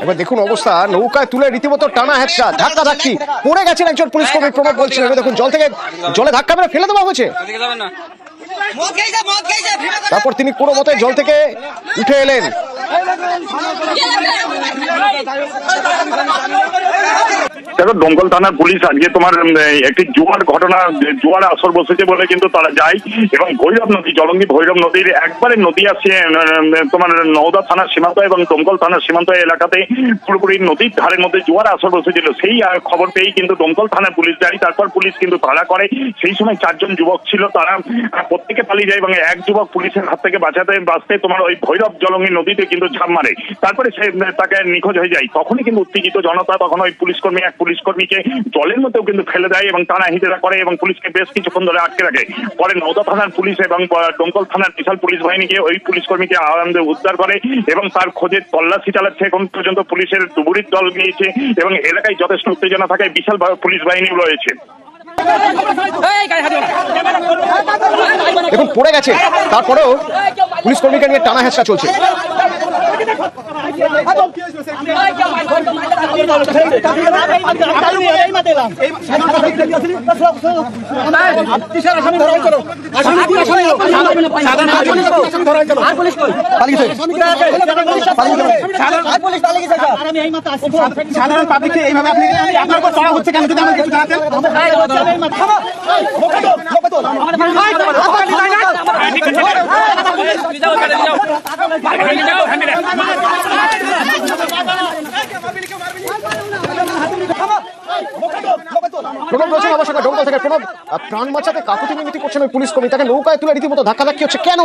এবার দেখুন অবস্থা, নৌকায় তুলে রীতিমতো টানা হেঁচড়া, ধাক্কা ধাক্কি, পড়ে গেছেন একজন পুলিশ কর্মী। প্রমোদ বলছেন এবার দেখুন জলে ধাক্কা মেরে ফেলে দেওয়া হয়েছে। তারপর তিনি কোনো মতে জল থেকে উঠে এলেন। দেখো, দমকল থানার পুলিশ আজকে তোমার একটি জোয়ার আসর বসেছে বলে কিন্তু তারা যায় এবং ভৈরব নদী, জলঙ্গি ভৈরব নদীর একবারে নদী আসছে তোমার নওদা থানার সীমান্ত এবং দমকল থানার সীমান্ত এলাকাতে পুরোপুরি নদীর ধারের মধ্যে জোয়ার আসর বসেছিল। সেই খবর পেয়েই কিন্তু দমকল থানার পুলিশ যায়। তারপর পুলিশ কিন্তু তাড়া করে। সেই সময় 4 জন যুবক ছিল, তারা প্রত্যেকে পালিয়ে যায় এবং এক যুবক পুলিশের হাত থেকে বাঁচতে তোমার ওই ভৈরব জলঙ্গি নদীতে কিন্তু ঝাঁপ মারে। তারপরে সে তাকে নিখোঁজ হয়ে যায়। তখনই কিন্তু উত্তেজিত জনতা তখন ওই পুলিশ কর্মীকে জলের মধ্যেও কিন্তু ফেলে দেয় এবং টানা হিচড়া করে এবং পুলিশকে বেশ কিছুক্ষণ ধরে আটকে রাখে। পরে নওদা থানার পুলিশ এবং দমকল থানার বিশাল পুলিশ বাহিনীকে ওই পুলিশ কর্মীকে উদ্ধার করে এবং তার খোঁজে তল্লাশি চালাচ্ছে। এখন পর্যন্ত পুলিশের ডুবুরির দল গিয়েছে এবং এলাকায় যথেষ্ট উত্তেজনা থাকায় বিশাল পুলিশ বাহিনী রয়েছে। এখন পড়ে গেছে, তারপরেও পুলিশ কর্মীকে নিয়ে টানা হেঁচড়া চলছে। সাধারণ পাবলিককে এইভাবে আপনার উপর চড়া হচ্ছে কেন? যদি আমাকে কিছু জানাতেন। প্রণব রয়েছেন আমার সঙ্গে দমকল থেকে। প্রণব, প্রাণ বাঁচাতে কাকুতি মিনতি করছেন ওই পুলিশ কর্মী, তাকে নৌকায় তুলে রীতিমতো ধাক্কা ধাক্কি হচ্ছে কেন?